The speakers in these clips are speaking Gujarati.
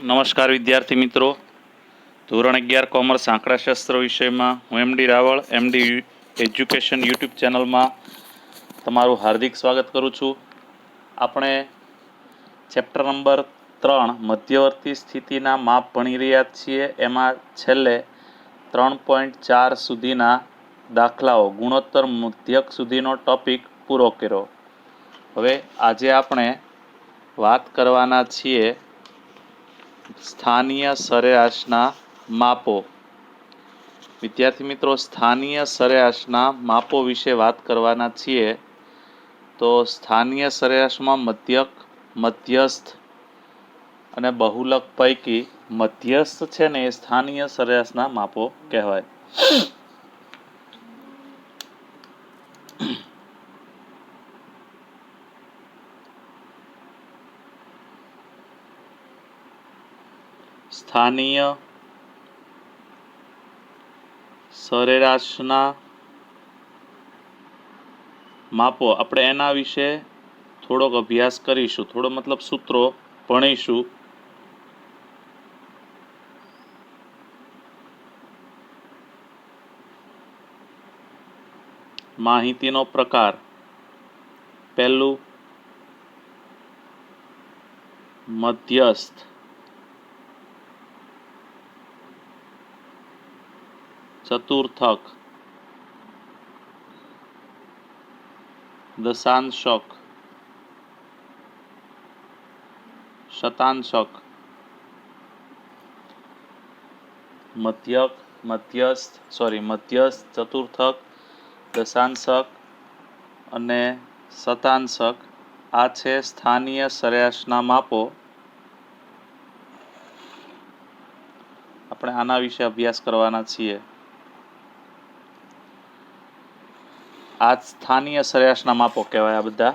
નમસ્કાર વિદ્યાર્થી મિત્રો, ધોરણ 11 કોમર્સ આંકડાશાસ્ત્ર વિષયમાં હું MD Raval MD education YouTube ચેનલમાં તમારું હાર્દિક સ્વાગત કરું છું. આપણે ચેપ્ટર નંબર 3 મધ્યવર્તી સ્થિતિના માપ ભણી રહ્યા છીએ. એમાં છેલ્લે 3.4 સુધીના દાખલાઓ ગુણોત્તર મધ્યક સુધીનો ટોપિક પૂરો કર્યો. હવે આજે આપણે વાત કરવાના છીએ સ્થાનીય સરેરાશના માપો. વિદ્યાર્થી મિત્રો, સ્થાનીય સરેરાશના માપો વિશે વાત કરવાના છીએ. તો સ્થાનીય સરેરાશમાં મધ્યક, મધ્યસ્થ અને બહુલક પૈકી મધ્યસ્થ છે ને એ સ્થાનીય સરેરાશના માપો કહેવાય. સ્થાનીય સરેરાશના માપો આપણે એના વિશે થોડોક અભ્યાસ કરીશું, થોડો મતલબ સૂત્રો ભણીશું. માહિતીનો પ્રકાર. પહેલું મધ્યસ્થ, ચતુર્થક, દશાંશક, શતાંશક. મધ્યસ્થ, ચતુર્થક, દશાંશક અને શતાંશક આ છે સ્થાનીય સરેરાશના માપો. આપણે આના વિશે અભ્યાસ કરવાના છીએ. આ સ્થાનીય સરેરાશના માપો કહેવાય. આ બધા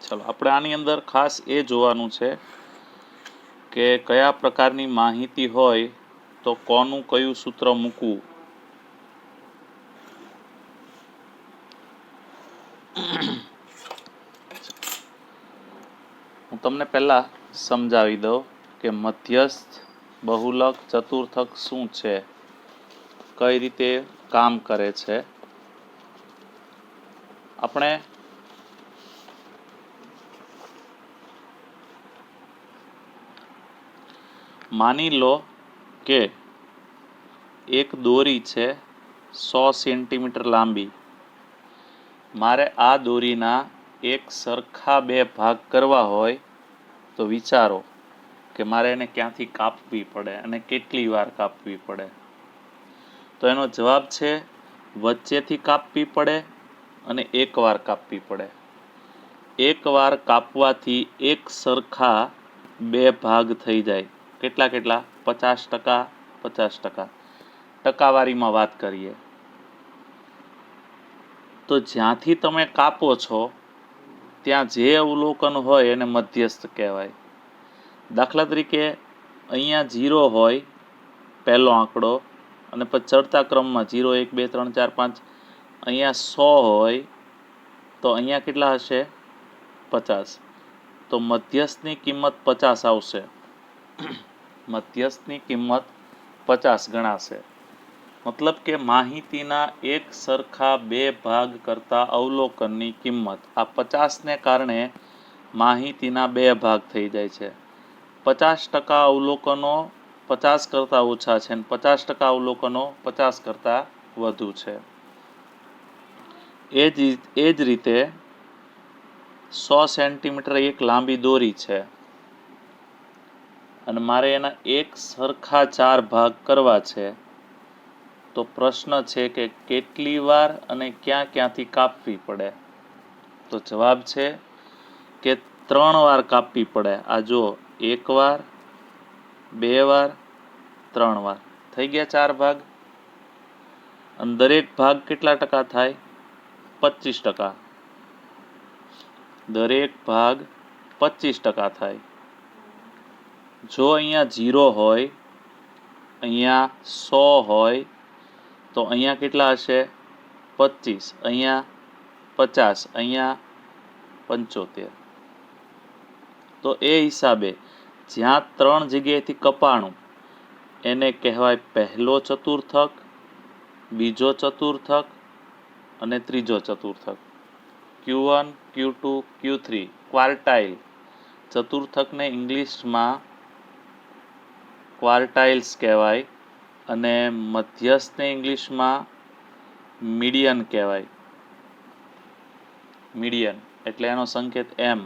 ચલો આપણે આની અંદર ખાસ એ જોવાનું છે કે કયા પ્રકારની માહિતી હોય તો કોનું કયું સૂત્ર મૂકવું. હું તમને પહેલા સમજાવી દઉં કે મધ્યસ્થ, બહુલક, ચતુર્થક શું છે, કઈ રીતે કામ કરે છે. આપણે માની લો કે એક દોરી છે 100 સેન્ટીમીટર લાંબી. મારે આ દોરીના એક સરખા બે ભાગ કરવા હોય તો વિચારો કે મારે એને ક્યાંથી કાપવી પડે અને કેટલી વાર કાપવી પડે. તો એનો જવાબ છે વચ્ચેથી કાપવી પડે અને એકવાર કાપવી પડે. એકવાર કાપવાથી એક સરખા બે ભાગ થઈ જાય. કેટલા 50%, 50%. ટકાવારીમાં વાત કરીએ તો જ્યાંથી તમે કાપો છો ત્યાં જે અવલોકન હોય એને મધ્યસ્થ કહેવાય. દાખલા તરીકે અહીંયા 0 હોય પહેલો આંકડો અને પછી ચડતા ક્રમમાં 0, 1, 2, 3, 4, 5. અહીંયા 100 હોય તો અહીંયા કેટલા હશે? 50. તો મધ્યસ્થની કિંમત 50 આવશે. મધ્યસ્થની કિંમત 50 ગણાશે. મતલબ કે માહિતીના એક સરખા બે ભાગ કરતા અવલોકનની કિંમત આ 50ને કારણે માહિતીના બે ભાગ થઈ જાય છે. 50% અવલોકનો 50 કરતાં ઓછા છે અને 50% અવલોકનો 50 કરતાં વધુ છે. એ જ રીતે 100 સેન્ટીમીટર એક લાંબી દોરી છે અને મારે એના એક સરખા 4 ભાગ કરવા છે. તો પ્રશ્ન છે કે કેટલી વાર અને ક્યાંથી કાપવી પડે. તો જવાબ છે કે 3 વાર કાપવી પડે. આ જો 1 વાર, 2 વાર, 3 વાર થઈ ગયા 4 ભાગ. અને દરેક ભાગ કેટલા ટકા થાય? 25%. દરેક ભાગ 25% થાય. જો અહીંયા 0 હોય, અહીંયા 100 હોય તો અહીંયા કેટલા હશે? 25, અહીંયા 50, અહીંયા 75. તો એ હિસાબે જ્યાં 3 જગ્યાએથી કપાણું એને કહેવાય પહેલો ચતુર્થક, બીજો ચતુર્થક અને ત્રીજો ચતુર્થક. Q1, Q2, Q3 ક્વાર્ટાઇલ. ચતુર્થકને ઇંગ્લિશમાં ક્વાર્ટાઇલ્સ કહેવાય અને મધ્યસ્થને ઇંગ્લિશમાં મીડિયન કહેવાય. મીડિયન એટલે એનો સંકેત M,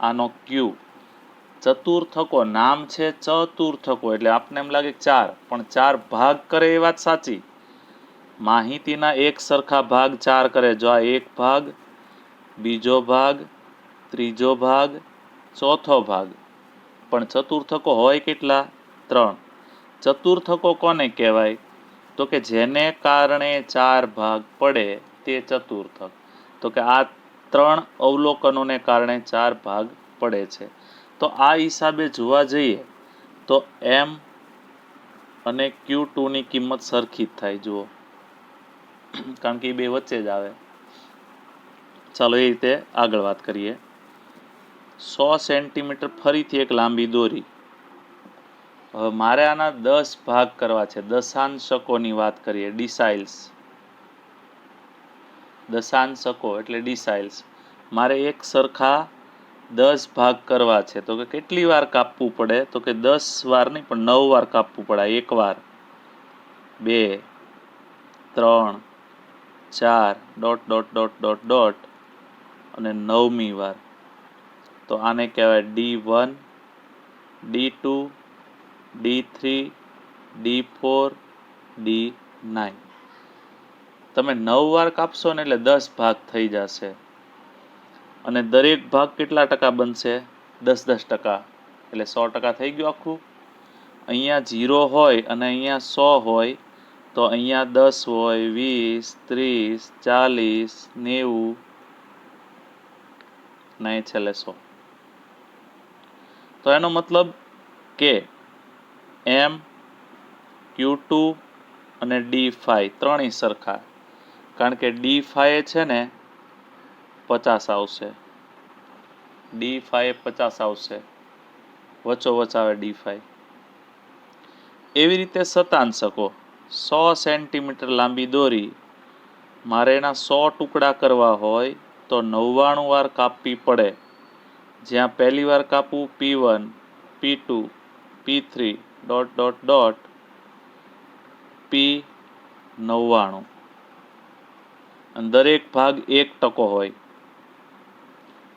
આનો Q. ચતુર્થકો નામ છે ચતુર્થકો એટલે આપને એમ લાગે 4, પણ 4 ભાગ કરે એ વાત સાચી. માહિતીના એક સરખા ભાગ 4 કરે. જો આ એક ભાગ, બીજો ભાગ, ત્રીજો ભાગ, ચોથો ભાગ. પણ ચતુર્થકો હોય કેટલા? 3. ચતુર્થકો કોને કહેવાય? તો કે જેને કારણે 4 ભાગ પડે તે ચતુર્થક. તો કે આ 3 અવલોકનોને કારણે 4 ભાગ પડે છે. તો આ હિસાબે જોવા જઈએ તો M અને Q2 ની કિંમત સરખી જ થાય. જુઓ, કારણ કે એ બે વચ્ચે જ આવે. ચાલો એ રીતે આગળ વાત કરીએ. 100 સેન્ટીમીટર ફરીથી એક લાંબી દોરી. હવે મારે આના 10 ભાગ કરવા છે. દશાંશકોની વાત કરીએ, ડિસાઇલ્સ. દશાંશકો એટલે ડિસાઇલ્સ. મારે એક સરખા 10 ભાગ કરવા છે. તો કે કેટલી વાર કાપવું પડે? તો કે 10 વાર નહીં પણ 9 વાર કાપવું પડે. 1 વાર, 2, 3, 4 dot dot dot dot dot અને 9મી વાર. તો આને કહેવાય D1, D2, D3, D4, D9. તમે 9 વાર કાપશો ને એટલે 10 ભાગ થઈ જશે અને દરેક ભાગ કેટલા ટકા બનશે? 10-10%. એટલે 100% થઈ ગયું આખું. અહીંયા 0 હોય અને અહીંયા 100 હોય તો અહીંયા 10 હોય, 20, 30, 40, 90 ને છેલ્લે 100. તો એનો મતલબ કે M, Q2 અને D5 ત્રણેય સરખા. કારણ કે D5 છે ને 50 આવશે. D5 50 આવશે. વચ્ચોવચ આવે D5. એવી રીતે શતાંશકો. 100 સેન્ટીમીટર લાંબી દોરી. મારે એના 100 ટુકડા કરવા હોય તો 99 વાર કાપવી પડે. જ્યાં પહેલી વાર કાપવું P1, P2, P3 dot dot dot P99. અને દરેક ભાગ 1% હોય.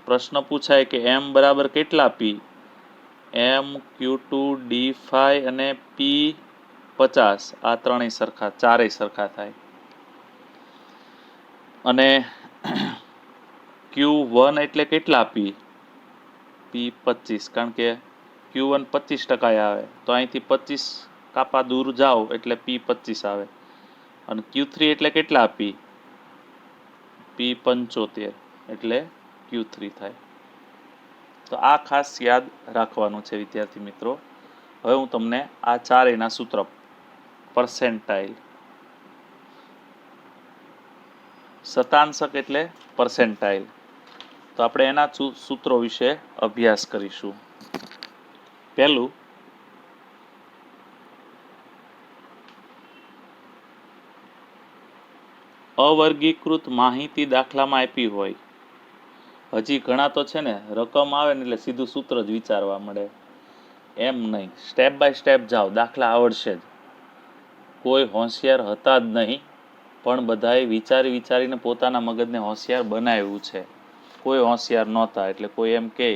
પ્રશ્ન પૂછાય કે M બરાબર કેટલા P? M, Q2, D5 અને P50 આ ત્રણેય સરખા, ચારેય સરખા થાય. અને Q1 એટલે કેટલા P? P25. કારણ કે Q1 25% આવે તો અહીંથી 25 કાપા દૂર જાઓ એટલે P25 આવે. અને Q3 એટલે કેટલા P? P75 એટલે Q3 થાય. તો આ ખાસ યાદ રાખવાનું છે વિદ્યાર્થી મિત્રો. હવે હું તમને આ ચારેયના સૂત્ર, પર્સેન્ટાઇલ, શતાંશક એટલે પર્સેન્ટાઇલ, તો આપણે એના સૂત્રો વિશે અભ્યાસ કરીશું. પહેલું, અવર્ગીકૃત માહિતી દાખલામાં આપી હોય. હજી ઘણા તો છે ને રકમ આવે ને એટલે સીધું સૂત્ર જ વિચારવા મળે. એમ નહીં, સ્ટેપ બાય સ્ટેપ જાઓ, દાખલા આવડશે જ. કોઈ હોશિયાર હતા જ નહીં, પણ બધાએ વિચારી વિચારીને પોતાના મગજને હોશિયાર બનાવ્યું છે. કોઈ હોશિયાર નહોતા એટલે કોઈ એમ કહે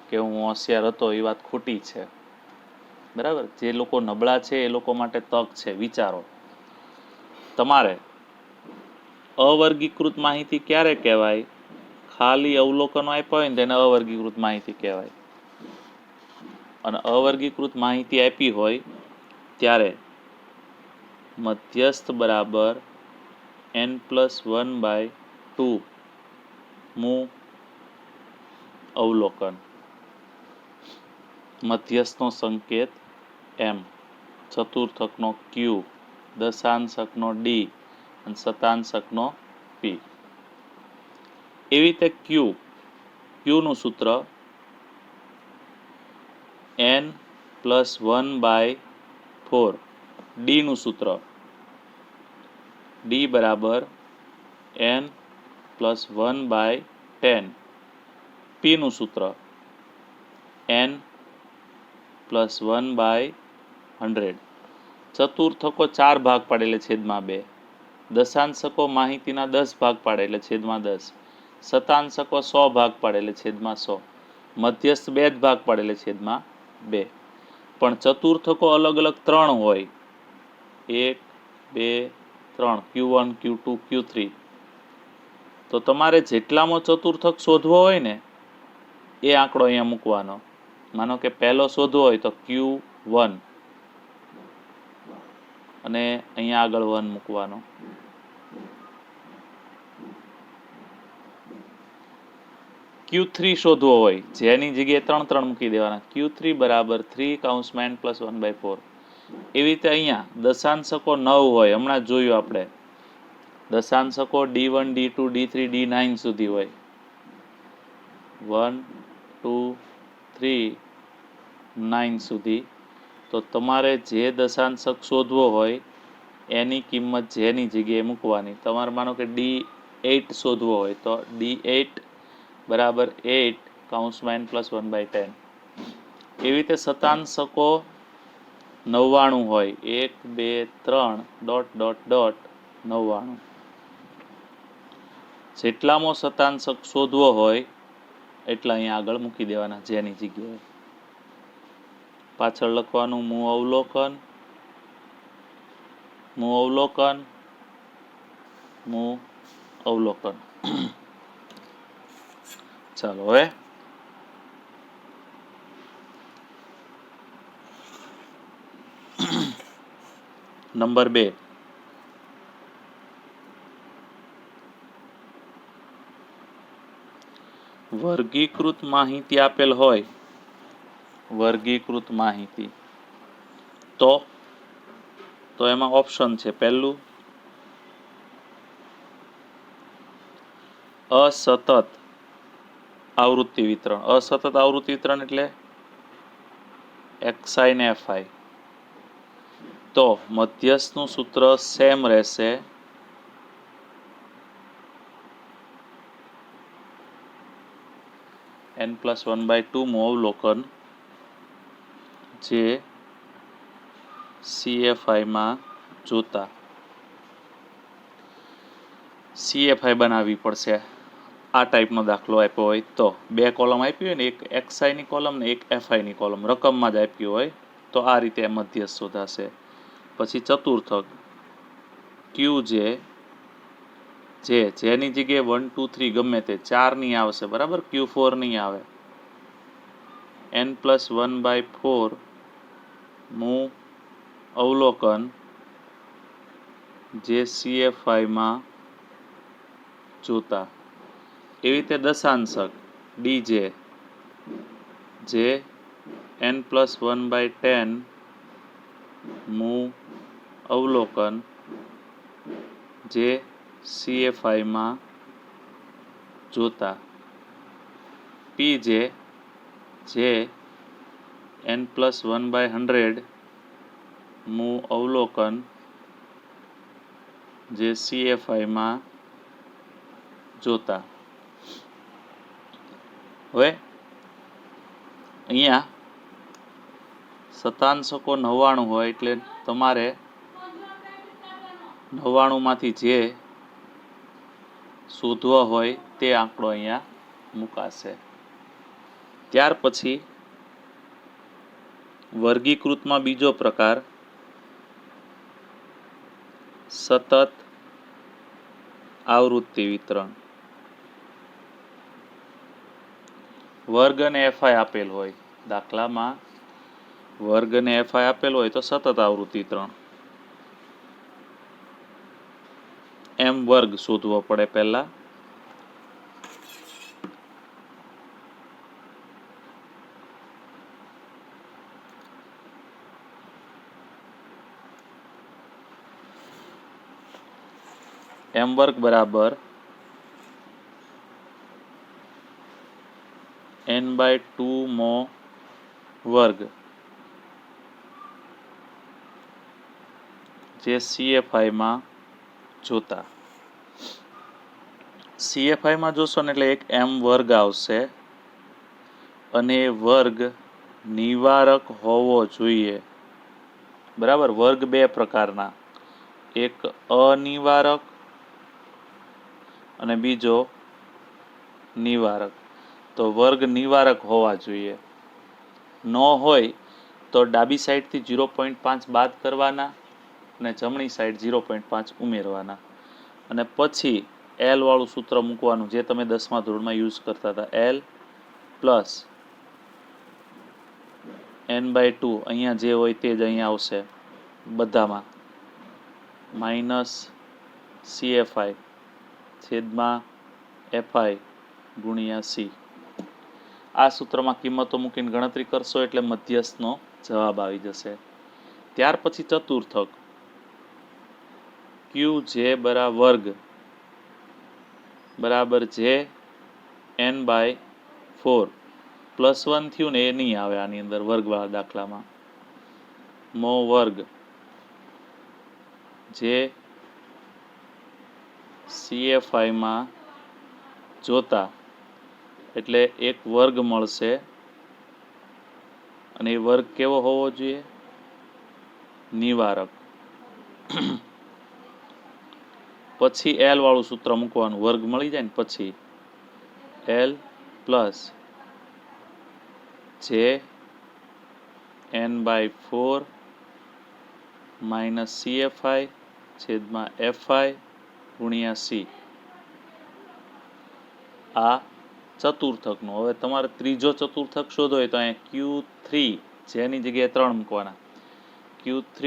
કે હું હોશિયાર હતો એ વાત ખોટી છે. બરાબર? જે લોકો નબળા છે એ લોકો માટે તક છે. વિચારો. તમારે અવર્ગીકૃત માહિતી ક્યારે કહેવાય? ખાલી અવલોકનો આપ્યા હોય ને તેને અવર્ગીકૃત માહિતી કહેવાય. અને અવર્ગીકૃત માહિતી આપી હોય ત્યારે મધ્યસ્થ બરાબર n+1/2 મું અવલોકન. મધ્યસ્થનો સંકેત M, ચતુર્થકનો Q, દશાંશકનો D અને શતાંશકનો પી. એવી રીતે ક્યુનું સૂત્ર n+1/4. ડીનું સૂત્ર ડી બરાબર n+1/10. પીનું સૂત્ર n+1/100. ચતુર્થકો 4 ભાગ પાડે એટલે છેદમાં 2. દશાંશકો માહિતીના 10 ભાગ પાડે એટલે છેદમાં 10. શતાંશકો 100 ભાગ પાડે એટલે છેદમાં 100. મધ્યસ્થ 2 જ ભાગ પાડે એટલે છેદમાં 2. પણ ચતુર્થકો અલગ અલગ 3 હોય, 1, 2, 3, Q1, Q2, Q3. તો તમારે જેટલામાં ચતુર્થક શોધવો હોય ને એ આંકડો અહીંયા મૂકવાનો. માનો કે પહેલો શોધવો હોય તો Q1 અને અહીંયા આગળ 1 મૂકવાનો. Q3 શોધવો હોય જેની જગ્યાએ 3 મૂકી દેવાના. Q3 બરાબર 3(n+1/4. એવી રીતે અહીંયા દશાંશકો 9 હોય, હમણાં જોયું આપણે. દશાંશકો D1, D2, D3, D9 સુધી હોય. 1, 2, 3, 9 સુધી. તો તમારે જે દશાંશક શોધવો હોય એની કિંમત જેની જગ્યાએ મૂકવાની. તમારે માનો કે D8 શોધવો હોય તો D8 બરાબર 8(n+1/10. એવી રીતે શતાંશકો 99 હોય, 1, 2, 3... 99. જેટલામાં શતાંશક શોધવો હોય એટલા અહીંયા આગળ મૂકી દેવાના જેની જગ્યાએ. પાછળ લખવાનું મૂળ અવલોકન, ચાલો હવે નંબર 2. વર્ગીકૃત માહિતી આપેલ હોય, વર્ગીકૃત માહિતી તો એમાં ઓપ્શન છે. પહેલું અસતત આવૃત્તિ વિતરણ. અસતત આવૃત્તિ વિતરણ એટલે xi ને fi. તો મધ્યસ્થનું સૂત્ર સેમ રહેશે. n+1/2 મું અવલોકન જે CFI માં જોતા. CFI બનાવવી પડશે આ ટાઈપનો દાખલો આપ્યો હોય તો. 2 કોલમ આપી હોય ને, એક xi ની કોલમ ને એક fi ની કોલમ, રકમમાં જ આપ્યું હોય તો આ રીતે મધ્યસ્થ શોધાશે. પછી ચતુર્થક QJ, જેની જગ્યાએ 1, 2, 3 ગમે તે 4 નહીં આવશે, બરાબર. Q4 નહીં આવે. n+1/4 મું અવલોકન જે CFI માં જોતા. એવી રીતે દશાંશક DJ જે n+1/10 મું અવલોકન જે CFI માં જોતા. PJ જે n+1/100 મું અવલોકન જે CFI માં જોતા. હવે અહીંયા શતાંશકો 99 હોય એટલે તમારે 99 માંથી જે શોધવા હોય તે આંકડો અહીંયા મુકાશે. ત્યાર પછી વર્ગીકૃતમાં બીજો પ્રકાર સતત આવૃત્તિ વિતરણ. વર્ગ અને FI આપેલ હોય. દાખલામાં વર્ગ અને FI આપેલ હોય તો સતત આવૃત્તિ વિતરણ. m વર્ગ શોધવો પડે પહેલા. m વર્ગ બરાબર n/2 મો વર્ગ, જે CFI માં જોતા. CFI માં જોશો ને એટલે એક m વર્ગ આવશે અને વર્ગ નિવારક હોવો જોઈએ. બરાબર. વર્ગ બે પ્રકારના, એક અનિવારક અને બીજો નિવારક. તો વર્ગ નિવારક હોવા જોઈએ. ન હોય તો ડાબી સાઈડથી 0.5 બાદ કરવાના અને જમણી સાઈડ 0.5 ઉમેરવાના અને પછી L વાળું સૂત્ર મૂકવાનું, જે તમે 10મા ધોરણમાં યુઝ કરતા હતા. L પ્લસ n/2, અહીંયા જે હોય તે જ અહીંયા આવશે બધામાં, માઇનસ CFI છેદમાં FI ગુણ્યા C. આ સૂત્રમાં કિંમતો મૂકીને ગણતરી કરશો એટલે મધ્યસ્થનો જવાબ આવી જશે. ત્યાર પછી ચતુર્થક QJ વર્ગ બરાબર જે n/4, +1 થયું ને એ નહીં આવે આની અંદર વર્ગવાળા દાખલામાં. મો વર્ગ જે CFI માં જોતા, એટલે એક વર્ગ મળશે અને એ વર્ગ કેવો હોવો જોઈએ? નિવારક. પછી L વાળું સૂત્ર મૂકવાનું, વર્ગ મળી જાય ને પછી L પ્લસ જે n/4 માઇનસ CFI છેદમાં FI ગુણ્યા C. આ ચતુર્થકનું. હવે તમારે ત્રીજો ચતુર્થક શોધો હોય તો અહીંયા Q3, જેની જગ્યાએ 3 મૂકવાના. Q3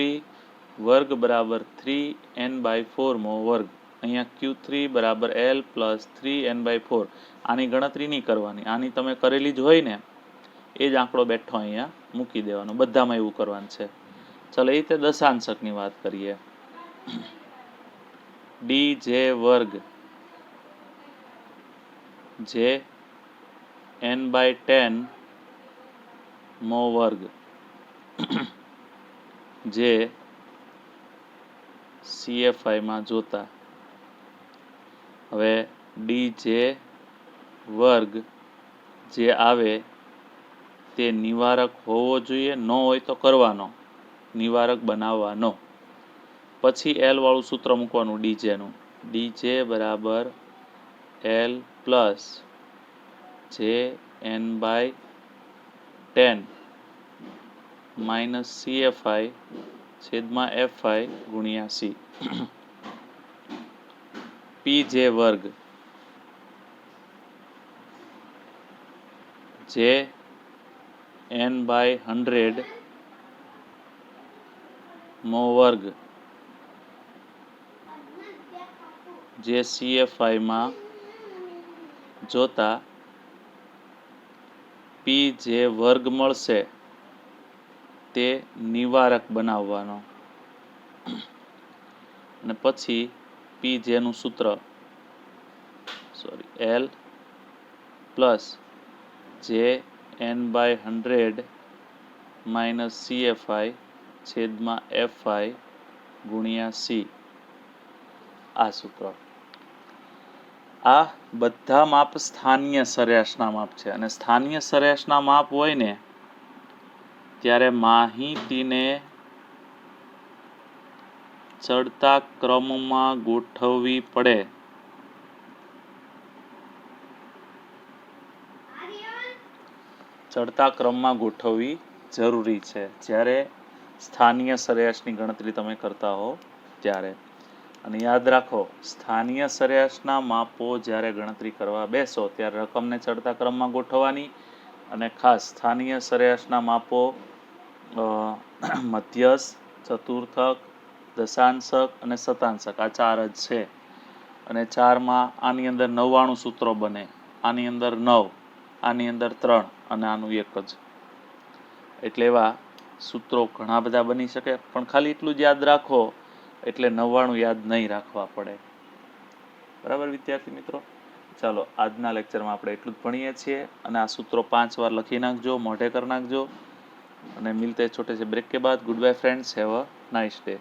વર્ગ બરાબર 3n/4 મો વર્ગ. અહીંયા Q3 બરાબર L પ્લસ 3n/4. આની ગણતરી નહીં કરવાની, આની તમે કરેલી જ હોય ને એ જ આંકડો બેઠો અહીંયા મૂકી દેવાનો. બધામાં એવું કરવાનું છે. ચાલો એ રીતે દશાંશકની વાત કરીએ. DJ વર્ગ જે n/10 મો વર્ગ, જે CFI માં જોતા. હવે DJ વર્ગ જે આવે તે નિવારક હોવો જોઈએ. ન હોય તો કરવાનો, નિવારક બનાવવાનો. પછી L વાળું સૂત્ર મૂકવાનું DJ નું. DJ બરાબર L પ્લસ જે n/10 માઇનસ CFI છેદમાં FI ગુણ્યા C. PJ વર્ગ જે n/100 મો વર્ગ, જે CFI માં જોતા. P જે વર્ગ મળશે તે નિવારક બનાવવાનો અને પછી PJ નું સૂત્ર L પ્લસ જે n/100 માઇનસ CFI છેદમાં FI ગુણ્યા C. આ સૂત્ર. આ બધા માપ સ્થાનીય સરેરાશના માપ છે અને સ્થાનીય સરેરાશના માપ હોય ને ત્યારે માહિતીને ચડતા ક્રમમાં ગોઠવવી પડે. ચડતા ક્રમમાં ગોઠવવી જરૂરી છે જ્યારે સ્થાનીય સરેરાશની ગણતરી તમે કરતા હો ત્યારે. અને યાદ રાખો, સ્થાનીય સરેરાશના માપો જ્યારે ગણતરી કરવા બેસો ત્યારે રકમને ચડતા ક્રમમાં ગોઠવવાની. અને ખાસ સ્થાનીય સરેરાશના માપો મધ્યસ્થ, ચતુર્થક, દશાંશક અને શતાંશક, આ 4 જ છે. અને 4માં આની અંદર 99 સૂત્રો બને, આની અંદર 9, આની અંદર 3 અને આનું 1 જ. એટલે એવા સૂત્રો ઘણા બધા બની શકે, પણ ખાલી એટલું જ યાદ રાખો એટલે 99 યાદ નહીં રાખવા પડે. બરાબર વિદ્યાર્થી મિત્રો, ચાલો આજના લેક્ચરમાં આપણે એટલું જ ભણીએ છીએ અને આ સૂત્રો 5 વાર લખી નાખજો, મોઢે કરી નાખજો અને મિલતે છોટે સે બ્રેક કે બાદ. Good bye friends, have a nice day.